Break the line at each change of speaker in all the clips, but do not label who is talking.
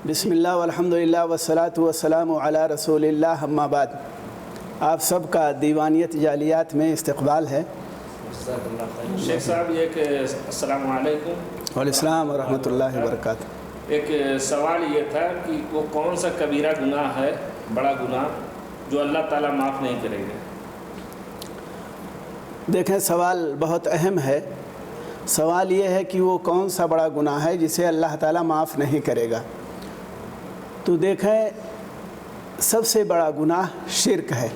بسم اللہ والحمدللہ والصلاۃ والسلام علی رسول اللہ اما بعد۔ آپ سب کا دیوانیت جالیات میں استقبال ہے۔
شیخ صاحب یہ کہ السلام علیکم۔
وعلیکم السلام ورحمۃ اللہ وبرکاتہ۔
ایک سوال یہ تھا کہ وہ کون سا کبیرہ گناہ ہے، بڑا گناہ، جو اللہ تعالیٰ معاف نہیں کرے گا؟
دیکھیں، سوال بہت اہم ہے۔ سوال یہ ہے کہ وہ کون سا بڑا گناہ ہے جسے اللہ تعالیٰ معاف نہیں کرے گا۔ تو دیکھیں، سب سے بڑا گناہ شرک ہے۔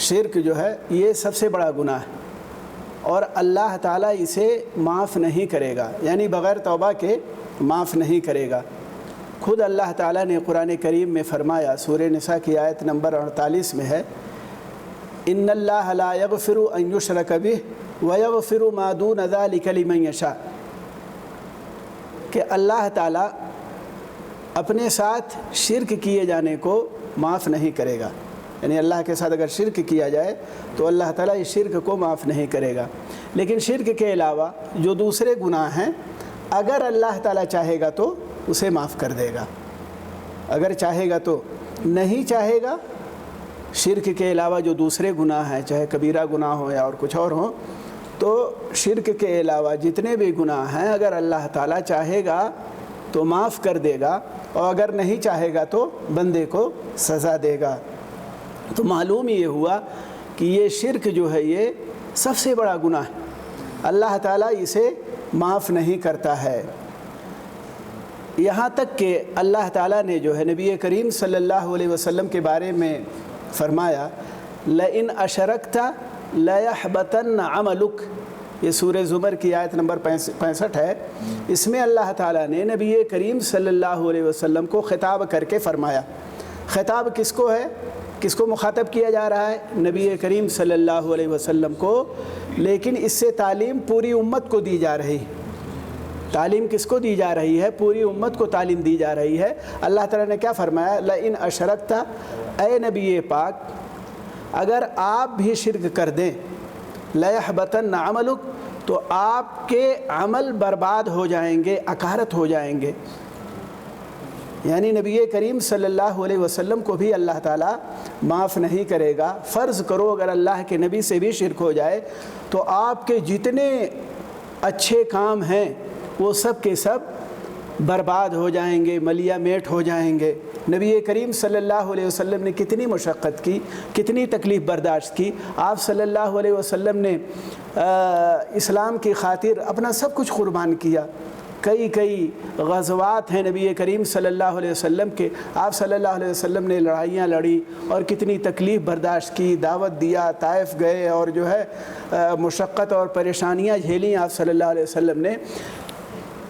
شرک جو ہے یہ سب سے بڑا گناہ ہے، اور اللہ تعالیٰ اسے معاف نہیں کرے گا، یعنی بغیر توبہ کے معاف نہیں کرے گا۔ خود اللہ تعالیٰ نے قرآن کریم میں فرمایا، سورہ نساء کی آیت نمبر 48 میں ہے، ان اللہ لا یغفر ان یشرک بہ ویغفر ما دون ذلک لمن یشاء، کہ اللہ تعالیٰ اپنے ساتھ شرک کیے جانے کو معاف نہیں کرے گا، یعنی اللہ کے ساتھ اگر شرک کیا جائے تو اللہ تعالیٰ اس شرک کو معاف نہیں کرے گا۔ لیکن شرک کے علاوہ جو دوسرے گناہ ہیں، اگر اللہ تعالیٰ چاہے گا تو اسے معاف کر دے گا، اگر چاہے گا تو۔ نہیں چاہے گا، شرک کے علاوہ جو دوسرے گناہ ہیں، چاہے کبیرہ گناہ ہو یا اور کچھ اور ہوں، تو شرک کے علاوہ جتنے بھی گناہ ہیں اگر اللہ تعالیٰ چاہے گا تو معاف کر دے گا، اور اگر نہیں چاہے گا تو بندے کو سزا دے گا۔ تو معلوم یہ ہوا کہ یہ شرک جو ہے یہ سب سے بڑا گناہ ہے، اللہ تعالیٰ اسے معاف نہیں کرتا ہے۔ یہاں تک کہ اللہ تعالیٰ نے جو ہے نبی کریم صلی اللہ علیہ وسلم کے بارے میں فرمایا، لَإِنْ أَشْرَكْتَ لَيَحْبَطَنَّ عَمَلُكَ، یہ سورہ زمر کی آیت نمبر 65 ہے۔ اس میں اللہ تعالیٰ نے نبی کریم صلی اللہ علیہ وسلم کو خطاب کر کے فرمایا۔ خطاب کس کو ہے، کس کو مخاطب کیا جا رہا ہے؟ نبی کریم صلی اللہ علیہ وسلم کو، لیکن اس سے تعلیم پوری امت کو دی جا رہی ہے۔ تعلیم کس کو دی جا رہی ہے؟ پوری امت کو تعلیم دی جا رہی ہے۔ اللہ تعالیٰ نے کیا فرمایا؟ لَإِنْ أَشْرَكْتَ، اے نبی پاک اگر آپ بھی شرک کر دیں، لَيَحْبَطَنَّ عَمَلُكَ، تو آپ کے عمل برباد ہو جائیں گے، اکارت ہو جائیں گے۔ یعنی نبی کریم صلی اللہ علیہ وسلم کو بھی اللہ تعالیٰ معاف نہیں کرے گا۔ فرض کرو اگر اللہ کے نبی سے بھی شرک ہو جائے تو آپ کے جتنے اچھے کام ہیں وہ سب کے سب برباد ہو جائیں گے، ملیا میٹ ہو جائیں گے۔ نبی کریم صلی اللہ علیہ وسلم نے کتنی مشقت کی، کتنی تکلیف برداشت کی۔ آپ صلی اللہ علیہ وسلم نے اسلام کی خاطر اپنا سب کچھ قربان کیا۔ کئی غزوات ہیں نبی کریم صلی اللہ علیہ وسلم کے، آپ صلی اللہ علیہ وسلم نے لڑائیاں لڑی اور کتنی تکلیف برداشت کی، دعوت دیا، طائف گئے اور جو ہے مشقت اور پریشانیاں جھیلیں آپ صلی اللہ علیہ وسلم نے۔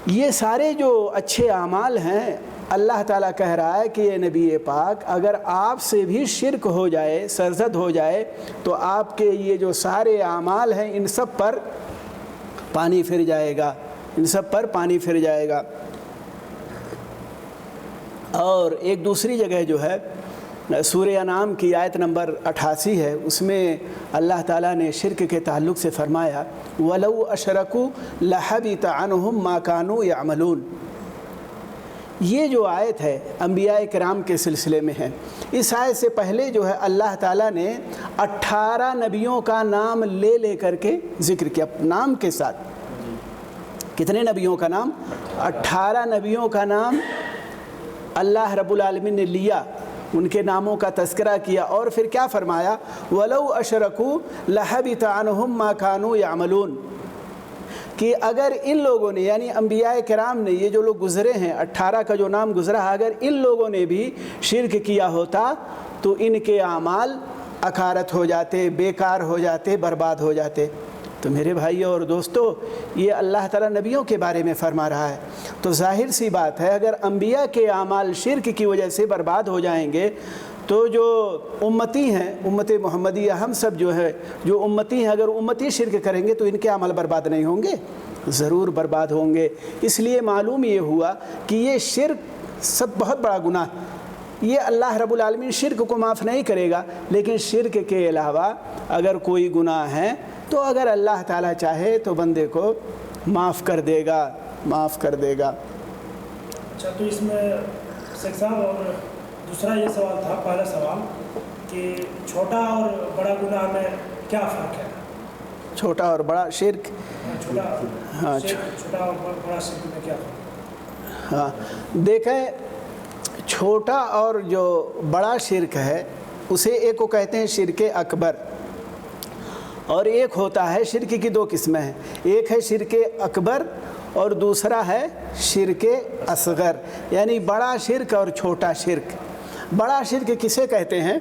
یہ سارے جو اچھے اعمال ہیں، اللہ تعالیٰ کہہ رہا ہے کہ یہ نبی پاک اگر آپ سے بھی شرک ہو جائے، سرزد ہو جائے، تو آپ کے یہ جو سارے اعمال ہیں ان سب پر پانی پھر جائے گا، ان سب پر پانی پھر جائے گا۔ اور ایک دوسری جگہ جو ہے سورہ انعام کی آیت نمبر 88 ہے، اس میں اللہ تعالیٰ نے شرک کے تعلق سے فرمایا، وَلَوْ أَشْرَكُوا لَحَبِطَ عَنْهُمْ مَا كَانُوا يَعْمَلُونَ۔ یہ جو آیت ہے انبیاء کرام کے سلسلے میں ہے۔ اس آیت سے پہلے جو ہے اللہ تعالیٰ نے 18 نبیوں کا نام لے کر کے ذکر کیا، نام کے ساتھ۔ کتنے نبیوں کا نام؟ 18 نبیوں کا نام اللہ رب العالمین نے لیا، ان کے ناموں کا تذکرہ کیا، اور پھر کیا فرمایا؟ وَلَوْ أَشْرَكُوا لَحَبِطَ عَنْهُمْ مَا كَانُوا يَعْمَلُونَ، کہ اگر ان لوگوں نے، یعنی انبیاء کرام نے، یہ جو لوگ گزرے ہیں 18 کا جو نام گزرا ہے، اگر ان لوگوں نے بھی شرک کیا ہوتا تو ان کے اعمال اکارت ہو جاتے، بیکار ہو جاتے، برباد ہو جاتے۔ تو میرے بھائیوں اور دوستو، یہ اللہ تعالیٰ نبیوں کے بارے میں فرما رہا ہے، تو ظاہر سی بات ہے اگر انبیاء کے اعمال شرک کی وجہ سے برباد ہو جائیں گے تو جو امتی ہیں، امت محمدیہ، ہم سب جو ہے جو امتی ہیں، اگر امتی شرک کریں گے تو ان کے عمل برباد نہیں ہوں گے؟ ضرور برباد ہوں گے۔ اس لیے معلوم یہ ہوا کہ یہ شرک سب بہت بڑا گناہ ہے۔ یہ اللہ رب العالمین شرک کو معاف نہیں کرے گا، لیکن شرک کے علاوہ اگر کوئی گناہ ہے تو اگر اللہ تعالیٰ چاہے تو بندے کو معاف کر دے گا، معاف کر دے گا۔
اچھا، تو اس میں شیخ صاحب اور دوسرا یہ سوال تھا، پہلا سوال کہ چھوٹا اور بڑا گناہ میں کیا فرق ہے؟
چھوٹا اور بڑا شرک،
چھوٹا
ہاں
چھوٹا اور بڑا شرک میں کیا فرق ہے؟
ہاں دیکھیں، چھوٹا اور جو بڑا شرک ہے اسے ایک کو کہتے ہیں شرک اکبر، اور ایک ہوتا ہے شرک کی دو قسمیں ہیں، ایک ہے شرک اکبر اور دوسرا ہے شرک اصغر، یعنی بڑا شرک اور چھوٹا شرک۔ بڑا شرک کسے کہتے ہیں؟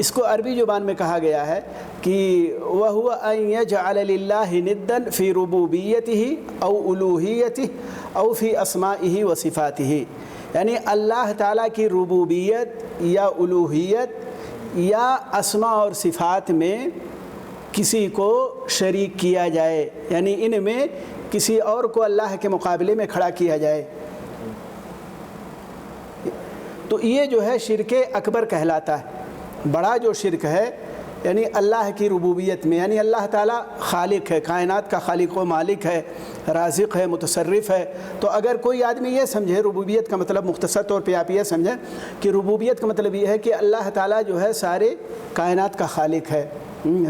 اس کو عربی زبان میں کہا گیا ہے کہ وَهُوَ أَن يَجْعَلَ لِلَّهِ نِدًّا فِي رُبُوبِيَّتِهِ أَوْ أُلُوهِيَّتِهِ أَوْ فِي أَسْمَائِهِ وَصِفَاتِهِ، یعنی اللہ تعالیٰ کی ربوبیت یا الوہیت یا اسماء اور صفات میں کسی کو شریک کیا جائے، یعنی ان میں کسی اور کو اللہ کے مقابلے میں کھڑا کیا جائے، تو یہ جو ہے شرک اکبر کہلاتا ہے۔ بڑا جو شرک ہے یعنی اللہ کی ربوبیت میں، یعنی اللہ تعالیٰ خالق ہے، کائنات کا خالق و مالک ہے، رازق ہے، متصرف ہے، تو اگر کوئی آدمی یہ سمجھے ربوبیت کا مطلب، مختصر طور پہ آپ یہ سمجھیں کہ ربوبیت کا مطلب یہ ہے کہ اللہ تعالیٰ جو ہے سارے کائنات کا خالق ہے،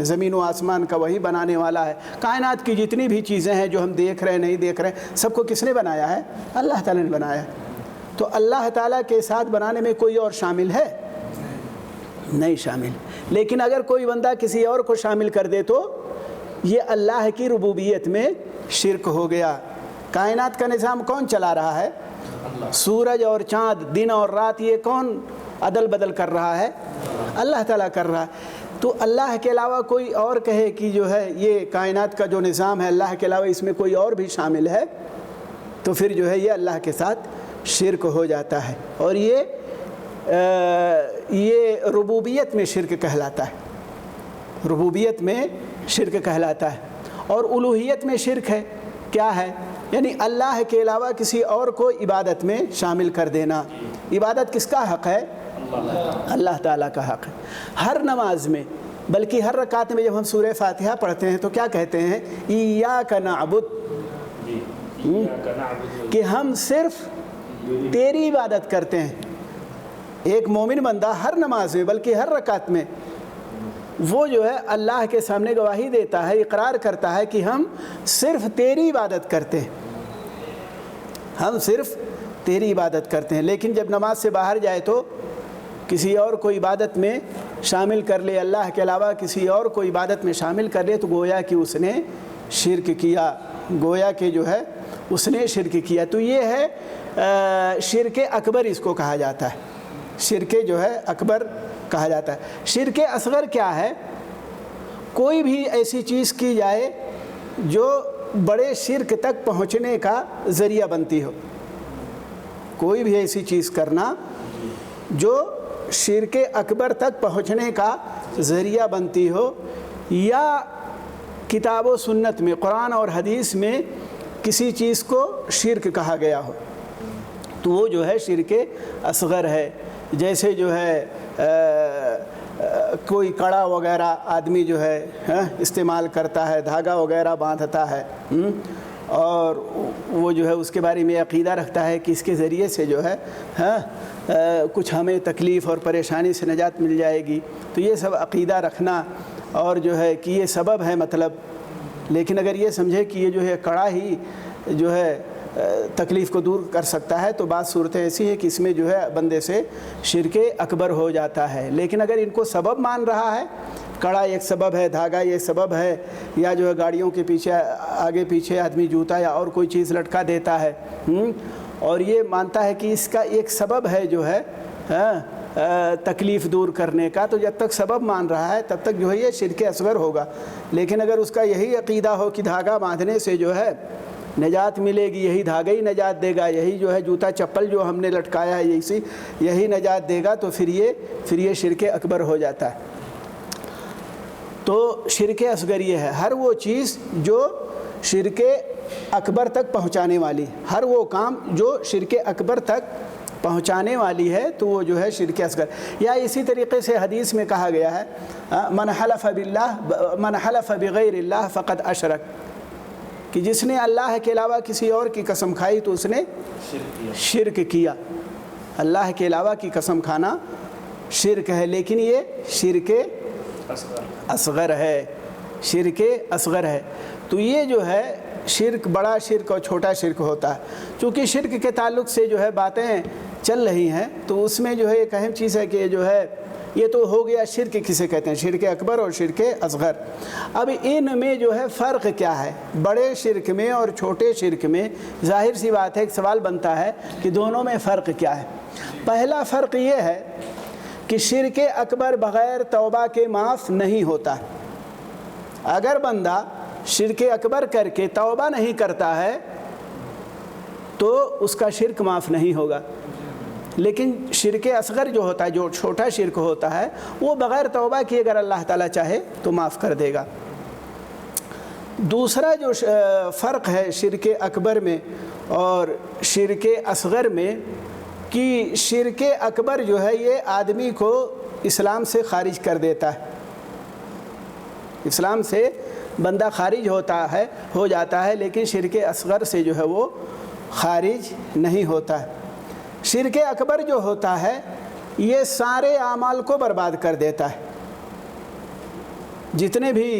زمین و آسمان کا وہی بنانے والا ہے، کائنات کی جتنی بھی چیزیں ہیں جو ہم دیکھ رہے ہیں نہیں دیکھ رہے ہیں سب کو کس نے بنایا ہے؟ اللہ تعالیٰ نے بنایا ہے۔ تو اللہ تعالیٰ کے ساتھ بنانے میں کوئی اور شامل ہے؟ نہیں شامل۔ لیکن اگر کوئی بندہ کسی اور کو شامل کر دے تو یہ اللہ کی ربوبیت میں شرک ہو گیا۔ کائنات کا نظام کون چلا رہا ہے؟ سورج اور چاند، دن اور رات، یہ کون عدل بدل کر رہا ہے؟ اللہ تعالیٰ کر رہا ہے۔ تو اللہ کے علاوہ کوئی اور کہے کہ جو ہے یہ کائنات کا جو نظام ہے اللہ کے علاوہ اس میں کوئی اور بھی شامل ہے، تو پھر جو ہے یہ اللہ کے ساتھ شرک ہو جاتا ہے، اور یہ ربوبیت میں شرک کہلاتا ہے، ربوبیت میں شرک کہلاتا ہے۔ اور الوہیت میں شرک ہے، کیا ہے؟ یعنی اللہ کے علاوہ کسی اور کو عبادت میں شامل کر دینا۔ عبادت کس کا حق ہے؟ اللہ تعالیٰ کا حق ہے۔ ہر نماز میں، بلکہ ہر رکعت میں جب ہم سورہ فاتحہ پڑھتے ہیں تو کیا کہتے ہیں؟ ایاک نعبد، کہ ہم صرف تیری عبادت کرتے ہیں۔ ایک مومن بندہ ہر نماز میں بلکہ ہر رکعت میں وہ جو ہے اللہ کے سامنے گواہی دیتا ہے، اقرار کرتا ہے کہ ہم صرف تیری عبادت کرتے ہیں، ہم صرف تیری عبادت کرتے ہیں۔ لیکن جب نماز سے باہر جائے تو کسی اور کو عبادت میں شامل کر لے، اللہ کے علاوہ کسی اور کو عبادت میں شامل کر لے، تو گویا کہ اس نے شرک کیا، گویا کہ جو ہے اس نے شرک کیا۔ تو یہ ہے شرک اکبر، اس کو کہا جاتا ہے، شرک جو ہے اکبر کہا جاتا ہے۔ شرک اصغر کیا ہے؟ کوئی بھی ایسی چیز کی جائے جو بڑے شرک تک پہنچنے کا ذریعہ بنتی ہو، کوئی بھی ایسی چیز کرنا جو شرک اکبر تک پہنچنے کا ذریعہ بنتی ہو، یا کتاب و سنت میں، قرآن اور حدیث میں کسی چیز کو شرک کہا گیا ہو، تو وہ جو ہے شرک اصغر ہے۔ جیسے جو ہے کوئی کڑا وغیرہ آدمی جو ہے استعمال کرتا ہے، دھاگا وغیرہ باندھتا ہے، اور وہ جو ہے اس کے بارے میں عقیدہ رکھتا ہے کہ اس کے ذریعے سے جو ہے کچھ ہمیں تکلیف اور پریشانی سے نجات مل جائے گی، تو یہ سب عقیدہ رکھنا اور جو ہے کہ یہ سبب ہے مطلب۔ لیکن اگر یہ سمجھے کہ یہ جو ہے کڑا ہی جو ہے تکلیف کو دور کر سکتا ہے، تو بعض صورتیں ایسی ہیں کہ اس میں جو ہے بندے سے شرک اکبر ہو جاتا ہے۔ لیکن اگر ان کو سبب مان رہا ہے، کڑا ایک سبب ہے، دھاگا یہ سبب ہے، یا جو ہے گاڑیوں کے پیچھے آگے پیچھے آدمی جوتا یا اور کوئی چیز لٹکا دیتا ہے، اور یہ مانتا ہے کہ اس کا ایک سبب ہے جو ہے تکلیف دور کرنے کا، تو جب تک سبب مان رہا ہے تب تک جو ہے یہ شرک اصغر ہوگا۔ لیکن اگر اس کا یہی عقیدہ ہو کہ دھاگا باندھنے سے جو ہے نجات ملے گی، یہی دھاگا ہی نجات دے گا، یہی جو ہے جوتا چپل جو ہم نے لٹکایا ہے یہی نجات دے گا، تو پھر یہ شرک اکبر ہو جاتا ہے۔ تو شرک اصغر یہ ہے، ہر وہ چیز جو شرک اکبر تک پہنچانے والی، ہر وہ کام جو شرک اکبر تک پہنچانے والی ہے، تو وہ جو ہے شرک اصغر۔ یا اسی طریقے سے حدیث میں کہا گیا ہے من حلف بغیر اللہ فقد اشرک، کہ جس نے اللہ کے علاوہ کسی اور کی قسم کھائی تو اس نے شرک کیا۔ اللہ کے علاوہ کی قسم کھانا شرک ہے، لیکن یہ شرک اصغر ہے، شرک اصغر ہے۔ تو یہ جو ہے شرک، بڑا شرک اور چھوٹا شرک ہوتا ہے۔ چونکہ شرک کے تعلق سے جو ہے باتیں چل رہی ہیں، تو اس میں جو ہے ایک اہم چیز ہے کہ جو ہے یہ تو ہو گیا شرک کسے کہتے ہیں، شرک اکبر اور شرک اصغر۔ اب ان میں جو ہے فرق کیا ہے؟ بڑے شرک میں اور چھوٹے شرک میں ظاہر سی بات ہے، ایک سوال بنتا ہے کہ دونوں میں فرق کیا ہے؟ پہلا فرق یہ ہے کہ شرک اکبر بغیر توبہ کے معاف نہیں ہوتا ہے۔ اگر بندہ شرک اکبر کر کے توبہ نہیں کرتا ہے تو اس کا شرک معاف نہیں ہوگا، لیکن شرک اصغر جو ہوتا ہے، جو چھوٹا شرک ہوتا ہے، وہ بغیر توبہ کی اگر اللہ تعالیٰ چاہے تو معاف کر دے گا۔ دوسرا جو فرق ہے شرک اکبر میں اور شرک اصغر میں، کہ شرک اکبر جو ہے یہ آدمی کو اسلام سے خارج کر دیتا ہے، اسلام سے بندہ خارج ہو جاتا ہے، لیکن شرک اصغر سے جو ہے وہ خارج نہیں ہوتا ہے۔ شرک اکبر جو ہوتا ہے یہ سارے اعمال کو برباد کر دیتا ہے، جتنے بھی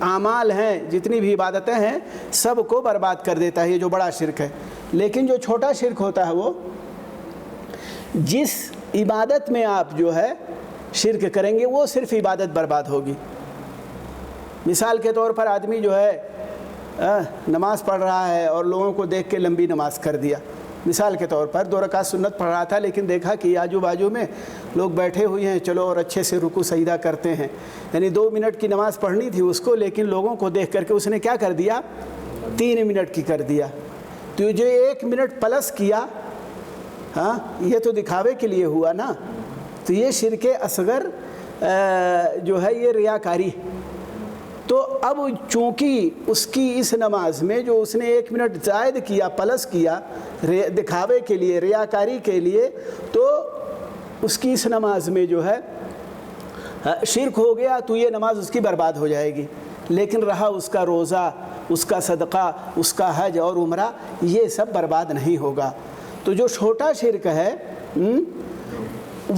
اعمال ہیں، جتنی بھی عبادتیں ہیں، سب کو برباد کر دیتا ہے، یہ جو بڑا شرک ہے۔ لیکن جو چھوٹا شرک ہوتا ہے وہ جس عبادت میں آپ جو ہے شرک کریں گے وہ صرف عبادت برباد ہوگی۔ مثال کے طور پر آدمی جو ہے نماز پڑھ رہا ہے اور لوگوں کو دیکھ کے لمبی نماز کر دیا، مثال کے طور پر 2 رکعت سنت پڑھ رہا تھا، لیکن دیکھا کہ آجو باجو میں لوگ بیٹھے ہوئے ہیں، چلو اور اچھے سے رکوع سجدہ کرتے ہیں، یعنی 2 منٹ کی نماز پڑھنی تھی اس کو، لیکن لوگوں کو دیکھ کر کے اس نے کیا کر دیا؟ 3 منٹ کی کر دیا۔ تو جو 1 منٹ پلس کیا، ہاں یہ تو دکھاوے کے لیے ہوا نا۔ تو یہ شرک اصغر جو ہے یہ ریاکاری۔ تو اب چونکہ اس کی اس نماز میں جو اس نے 1 منٹ زائد کیا، پلس کیا دکھاوے کے لیے، ریاکاری کے لیے، تو اس کی اس نماز میں جو ہے شرک ہو گیا، تو یہ نماز اس کی برباد ہو جائے گی۔ لیکن رہا اس کا روزہ، اس کا صدقہ، اس کا حج اور عمرہ، یہ سب برباد نہیں ہوگا۔ تو جو چھوٹا شرک ہے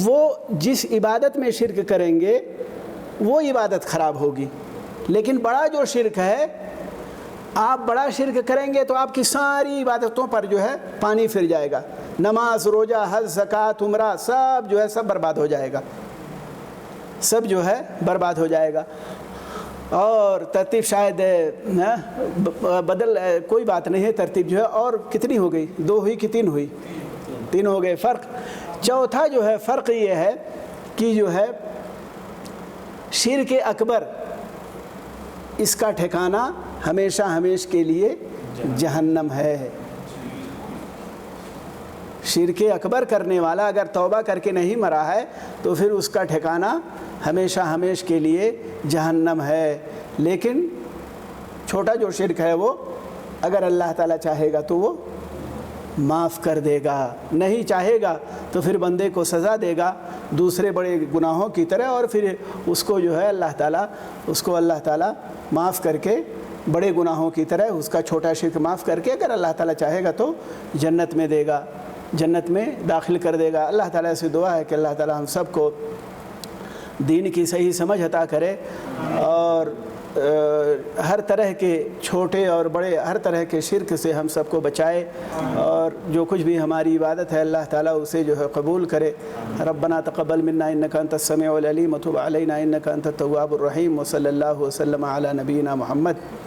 وہ جس عبادت میں شرک کریں گے وہ عبادت خراب ہوگی، لیکن بڑا جو شرک ہے، آپ بڑا شرک کریں گے تو آپ کی ساری عبادتوں پر جو ہے پانی پھر جائے گا، نماز، روزہ، حج، زکوٰۃ، عمرہ، سب جو ہے سب برباد ہو جائے گا، سب جو ہے برباد ہو جائے گا۔ اور ترتیب شاید بدل، کوئی بات نہیں ہے، ترتیب جو ہے اور کتنی ہو گئی؟ 2 ہوئی کہ 3 ہوئی؟ 3 ہو گئے۔ فرق چوتھا جو ہے فرق یہ ہے کہ جو ہے شرک اکبر، اس کا ٹھکانہ ہمیشہ ہمیشہ کے لیے جہنم ہے۔ شرک اکبر کرنے والا اگر توبہ کر کے نہیں مرا ہے تو پھر اس کا ٹھکانہ ہمیشہ ہمیشہ کے لیے جہنم ہے۔ لیکن چھوٹا جو شرک ہے وہ اگر اللہ تعالیٰ چاہے گا تو وہ معاف کر دے گا، نہیں چاہے گا تو پھر بندے کو سزا دے گا دوسرے بڑے گناہوں کی طرح، اور پھر اس کو جو ہے اللہ تعالیٰ معاف کر کے بڑے گناہوں کی طرح اس کا چھوٹا شرک معاف کر کے اگر اللہ تعالیٰ چاہے گا تو جنت میں دے گا، جنت میں داخل کر دے گا۔ اللہ تعالیٰ سے دعا ہے کہ اللہ تعالیٰ ہم سب کو دین کی صحیح سمجھ عطا کرے، اور ہر طرح کے چھوٹے اور بڑے ہر طرح کے شرک سے ہم سب کو بچائے، اور جو کچھ بھی ہماری عبادت ہے اللہ تعالیٰ اسے جو ہے قبول کرے۔ ربنا تقبل منا انک انت السمیع العلیم وتب علینا انک انت التواب الرحیم، وصلی اللہ وسلم علی نبینا محمد۔